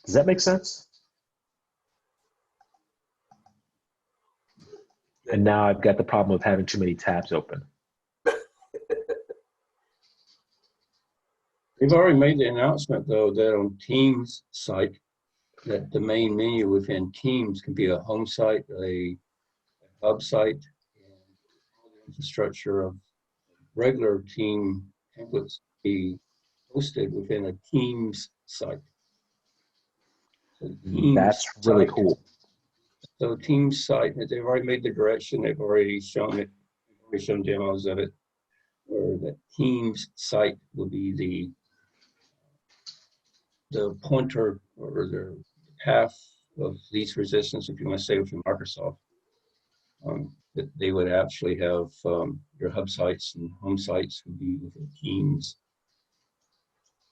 Does that make sense? And now I've got the problem of having too many tabs open. They've already made the announcement, though, that on Teams site, that the main menu within Teams can be a home site, a hub site, and all the infrastructure of regular team templates be hosted within a Teams site. So Teams That's really site, cool. So Teams site, they've already made the direction, they've already shown it, they've already shown demos of it, where the Teams site will be the pointer or the path of least resistance, if you want to say within Microsoft. That they would actually have your hub sites and home sites would be within Teams.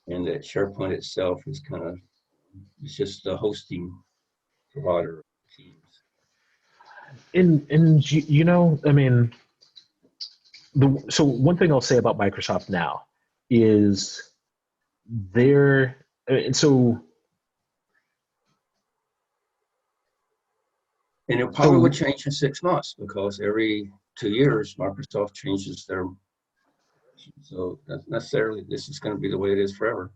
And that SharePoint itself is it's just the hosting provider of Teams. And you know, I mean, so one thing I'll say about Microsoft now is and it probably would change in 6 months, because every 2 years, Microsoft changes their, so not necessarily this is going to be the way it is forever.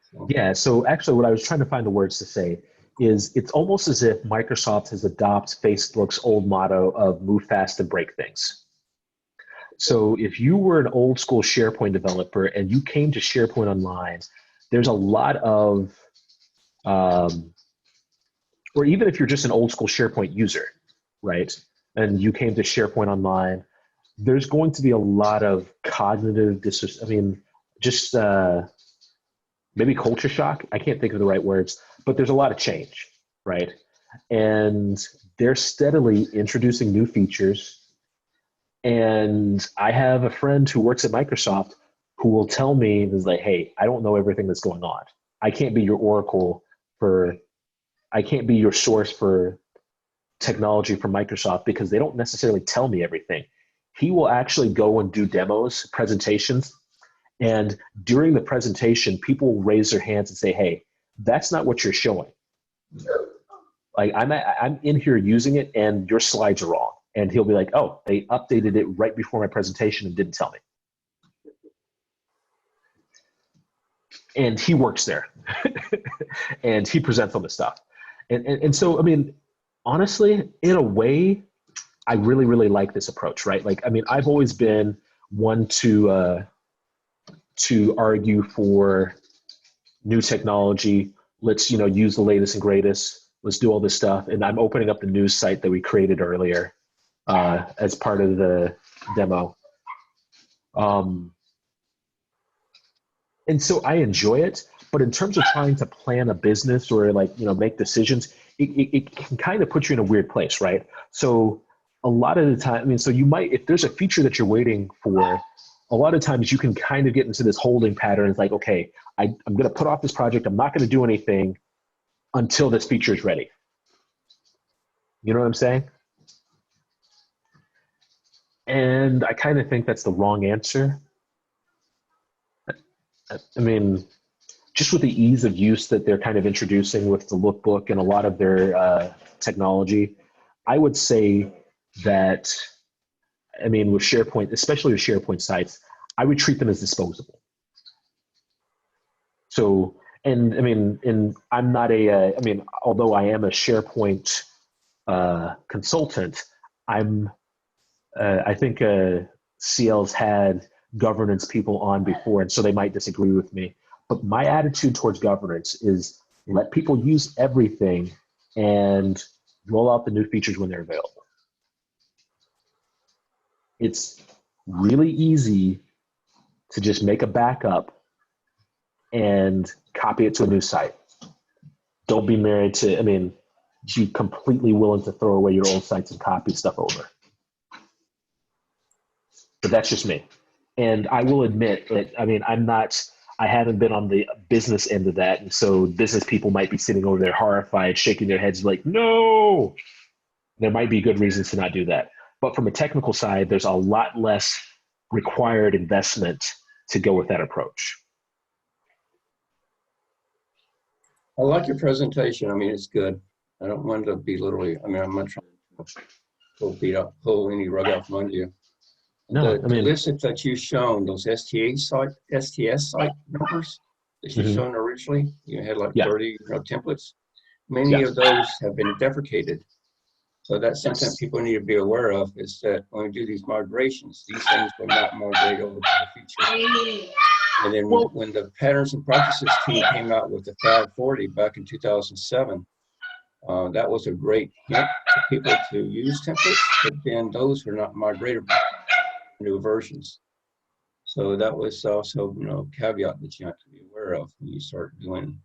So. Yeah, so actually what I was trying to find the words to say is it's almost as if Microsoft has adopted Facebook's old motto of move fast and break things. So if you were an old school SharePoint developer and you came to SharePoint Online, there's a lot of, or even if you're just an old school SharePoint user, right? And you came to SharePoint Online, there's going to be a lot of cognitive, just maybe culture shock. I can't think of the right words, but there's a lot of change, right? And they're steadily introducing new features. And I have a friend who works at Microsoft who will tell me, is like, hey, I don't know everything that's going on. I can't be your oracle I can't be your source for technology from Microsoft because they don't necessarily tell me everything. He will actually go and do demos, presentations, and during the presentation, people will raise their hands and say, hey, that's not what you're showing. Like I'm in here using it and your slides are wrong. And he'll be like, oh, they updated it right before my presentation and didn't tell me. And he works there and he presents on the stuff. And so, I mean, honestly, in a way, I really, really like this approach, right? Like, I mean, I've always been one to argue for new technology. Let's, use the latest and greatest. Let's do all this stuff. And I'm opening up the news site that we created earlier as part of the demo. And so I enjoy it, But in terms of trying to plan a business or like, make decisions, it can kind of put you in a weird place, right? So a lot of the time, I mean, so you might, if there's a feature that you're waiting for, a lot of times you can kind of get into this holding pattern. It's like, okay, I'm going to put off this project. I'm not going to do anything until this feature is ready. You know what I'm saying? And I kind of think that's the wrong answer. I mean, just with the ease of use that they're kind of introducing with the lookbook and a lot of their technology, I would say that, I mean, with SharePoint, especially with SharePoint sites, I would treat them as disposable. So, and I mean, I'm not I mean, although I am a SharePoint consultant, I think CL's had governance people on before, and so they might disagree with me. But my attitude towards governance is let people use everything and roll out the new features when they're available. It's really easy to just make a backup and copy it to a new site. Don't be married to, I mean, be completely willing to throw away your old sites and copy stuff over. But that's just me. And I will admit that, I mean, I haven't been on the business end of that. And so business people might be sitting over there horrified, shaking their heads like, no, there might be good reasons to not do that. But from a technical side, there's a lot less required investment to go with that approach. I like your presentation. I mean, it's good. I don't want to be literally, I mean, I'm not trying to pull any rug out from under you. No, The I mean, list that you've shown, those STS site numbers that you've shown originally, you had like 30 templates. Many of those have been deprecated. So that's something people need to be aware of, is that when we do these migrations, these things will not migrate over to the future. And then when the Patterns and Practices team came out with the Fab 40 back in 2007, that was a great hint for people to use templates, but then those were not migratable to new versions. So that was also, caveat that you have to be aware of when you start doing,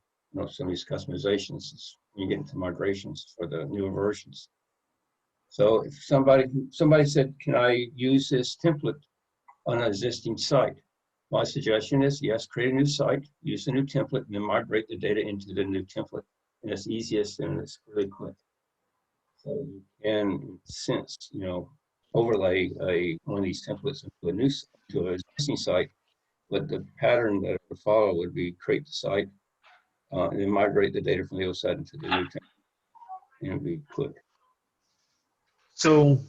some of these customizations when you get into migrations for the newer versions. So if somebody said, can I use this template on an existing site? My suggestion is, yes, create a new site, use the new template, and then migrate the data into the new template. And it's easiest and it's really quick. So you can, in a sense, overlay one of these templates into an existing site, but the pattern that it would follow would be create the site and then migrate the data from the old site into the new template. And it'd be quick. So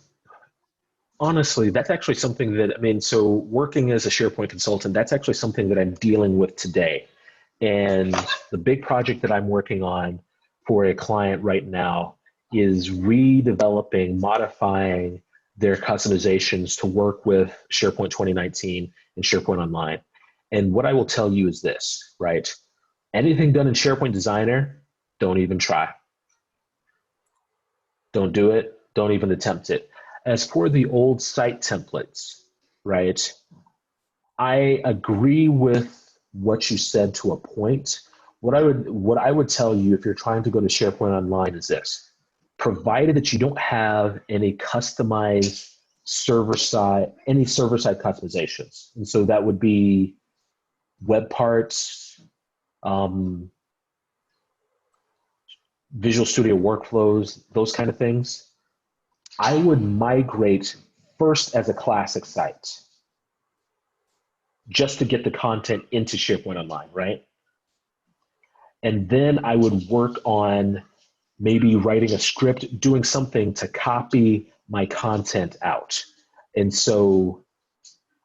honestly, that's actually something that, I mean, so working as a SharePoint consultant, that's actually something that I'm dealing with today. And the big project that I'm working on for a client right now is redeveloping, modifying their customizations to work with SharePoint 2019 and SharePoint Online. And what I will tell you is this, right? Anything done in SharePoint Designer, don't even try. Don't do it. Don't even attempt it. As for the old site templates, right? I agree with what you said to a point. What I would tell you if you're trying to go to SharePoint Online is this: provided that you don't have any customized server-side customizations. And so that would be web parts, Visual Studio workflows, those kind of things. I would migrate first as a classic site just to get the content into SharePoint Online, right? And then I would work on maybe writing a script, doing something to copy my content out. And so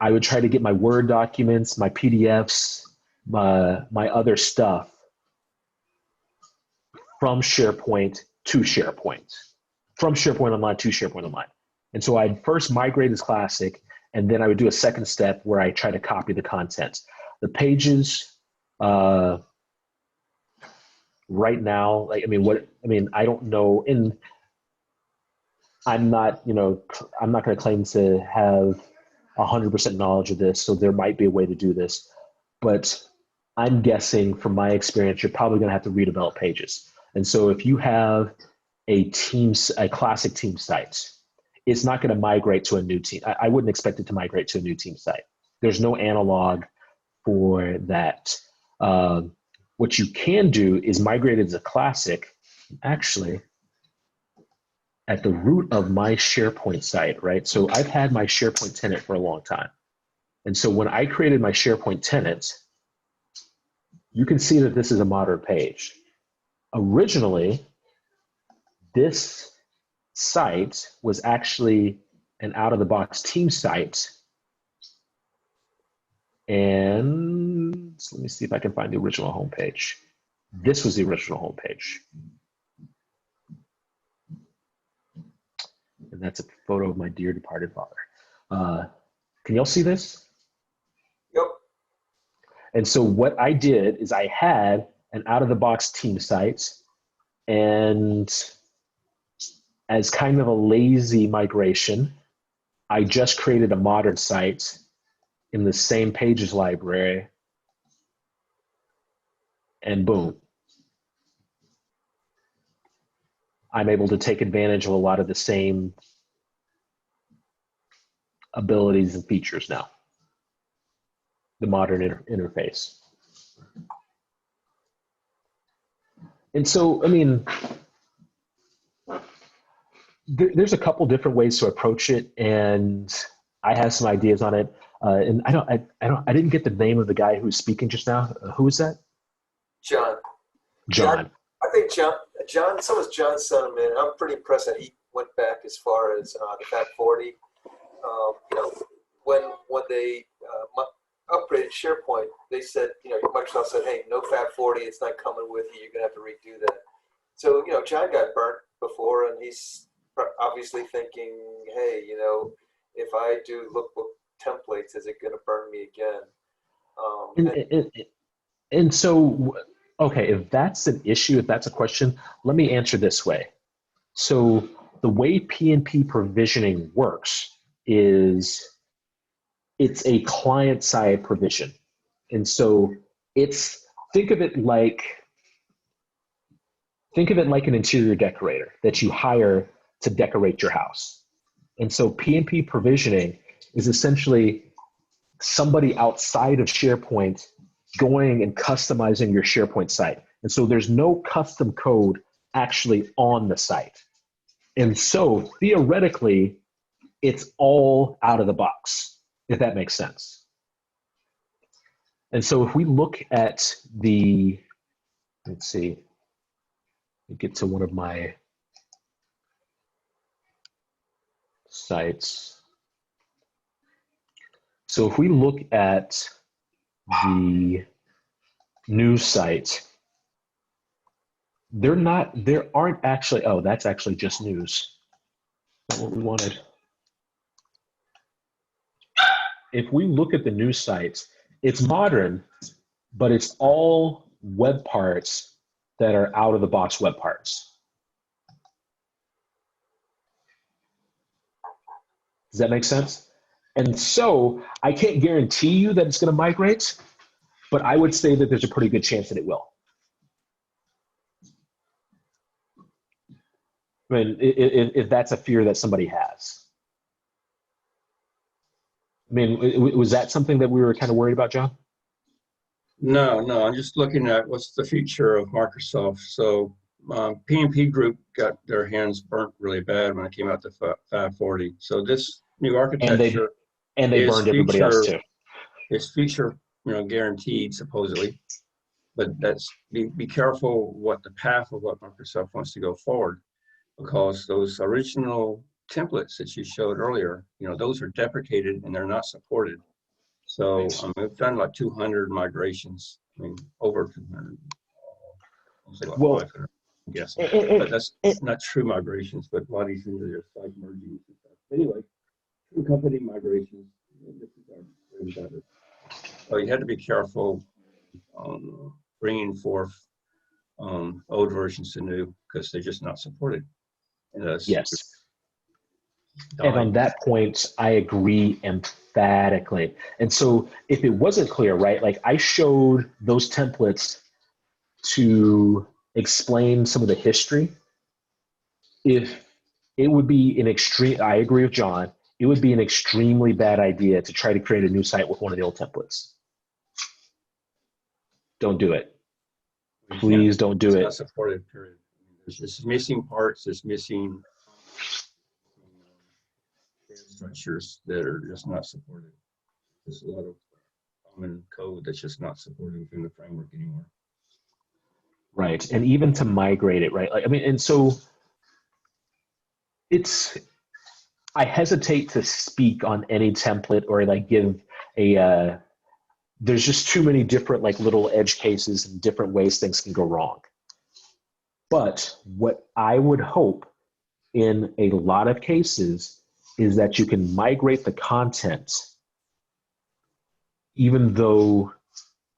I would try to get my Word documents, my PDFs, my other stuff from SharePoint to SharePoint, from SharePoint Online to SharePoint Online. And so I'd first migrate as classic, and then I would do a second step where I try to copy the content. The pages, right now, I don't know, and I'm not going to claim to have 100% knowledge of this, so there might be a way to do this, but I'm guessing from my experience, you're probably going to have to redevelop pages. And so if you have a classic team site, it's not going to migrate to a new team. I wouldn't expect it to migrate to a new team site. There's no analog for that. What you can do is migrate it as a classic. Actually, at the root of my SharePoint site, right? So I've had my SharePoint tenant for a long time. And so when I created my SharePoint tenant, you can see that this is a modern page. Originally, this site was actually an out-of-the-box team site. And so let me see if I can find the original homepage. This was the original homepage. And that's a photo of my dear departed father. Can y'all see this? Yep. And so what I did is I had an out-of-the-box team site, and as kind of a lazy migration, I just created a modern site in the same pages library, and boom. I'm able to take advantage of a lot of the same abilities and features now. The modern interface. And so, I mean, there's a couple different ways to approach it, and I have some ideas on it. And I didn't get the name of the guy who was speaking just now. Who was that? John. John. I think John, so was John's sentiment. I'm pretty impressed that he went back as far as the Fat 40. You know, when they upgraded SharePoint, they said, you know, Microsoft said, hey, no Fat 40, it's not coming with you. You're gonna have to redo that. So, you know, John got burnt before, and he's obviously thinking, hey, you know, if I do lookbook templates, is it gonna burn me again? And so, okay, if that's an issue, if that's a question, let me answer this way. So the way PNP provisioning works is it's a client-side provision. And so think of it like an interior decorator that you hire to decorate your house. And so PNP provisioning is essentially somebody outside of SharePoint going and customizing your SharePoint site. And so there's no custom code actually on the site. And so theoretically, it's all out of the box, if that makes sense. And so if we look at let's see, let me get to one of my sites. So if we look at the news site, there aren't actually, oh, that's actually just news. That's what we wanted. If we look at the news sites, it's modern, but it's all web parts that are out of the box web parts. Does that make sense? And so I can't guarantee you that it's going to migrate, but I would say that there's a pretty good chance that it will. I mean, if that's a fear that somebody has. I mean, was that something that we were kind of worried about, John? No, I'm just looking at what's the future of Microsoft. So PNP Group got their hands burnt really bad when it came out to 540. So this new architecture and they burned everybody else too. It's future, you know, guaranteed supposedly, but be careful what the path of what Microsoft wants to go forward, because those original templates that you showed earlier, you know, those are deprecated and they're not supported. So we've done like 200 migrations. I mean, over 200. Well, 500, I'm guessing. But that's not true migrations, but a lot of these things are just like merging and stuff. Anyway, true company migrations. This is our bread and butter. So you had to be careful bringing forth old versions to new, because they're just not supported. Yes. And on that point, I agree emphatically. And so if it wasn't clear, right, like I showed those templates to explain some of the history. If it would be an extreme, I agree with John, it would be an extremely bad idea to try to create a new site with one of the old templates. Don't do it. Please don't do It's it. not supported, period. There's just missing parts, there's missing structures that are just not supported. There's a lot of common code that's just not supported within the framework anymore. Right. And even to migrate it, right? Like, I mean, and so I hesitate to speak on any template or like give there's just too many different like little edge cases and different ways things can go wrong. But what I would hope in a lot of cases is that you can migrate the content, even though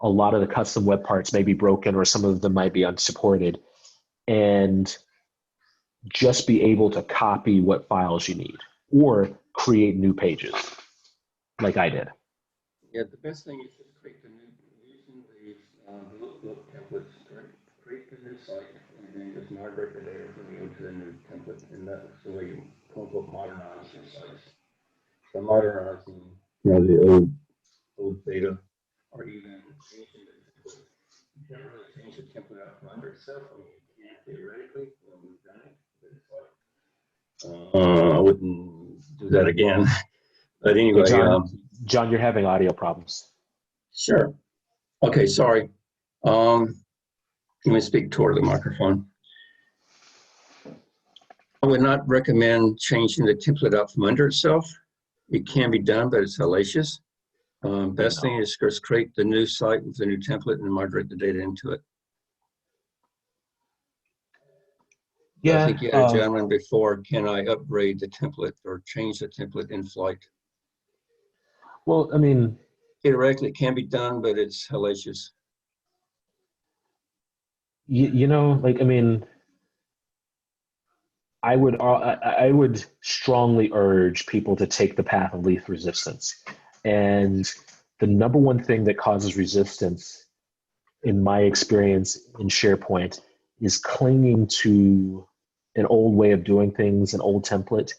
a lot of the custom web parts may be broken or some of them might be unsupported, and just be able to copy what files you need or create new pages like I did. Yeah, the best thing is to create the new, using the LookBook templates, create the new site, and then just migrate the data from the old to the new template, and that's the way you quote unquote modernize your sites. So modernizing, the old data, or even changing the template. You can't really change the template out from under itself. I mean, you can theoretically when we've done it, but it's like I wouldn't do that again. But anyway, Hey, John, you're having audio problems. sure. Okay, sorry. Let me speak toward the microphone. I would not recommend changing the template out from under itself. It can be done, but it's hellacious. Best thing is just create the new site with the new template and migrate the data into it. Yeah. I think you had a gentleman before, can I upgrade the template or change the template in flight? Well, I mean, Theoretically, it can be done, but it's hellacious. you know, like, I mean, I would strongly urge people to take the path of least resistance. And the number one thing that causes resistance, in my experience in SharePoint, is clinging to an old way of doing things, an old template.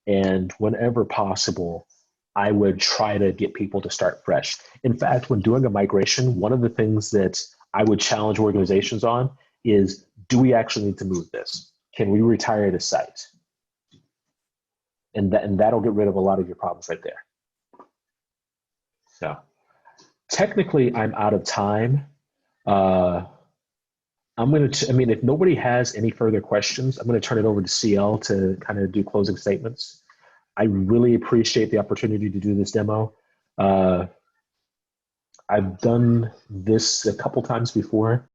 And whenever possible, I would try to get people to start fresh. In fact, when doing a migration, one of the things that I would challenge organizations on is, do we actually need to move this? Can we retire the site? And that'll get rid of a lot of your problems right there. So technically, I'm out of time. I'm going to, I mean, if nobody has any further questions, I'm going to turn it over to CL to kind of do closing statements. I really appreciate the opportunity to do this demo. I've done this a couple times before.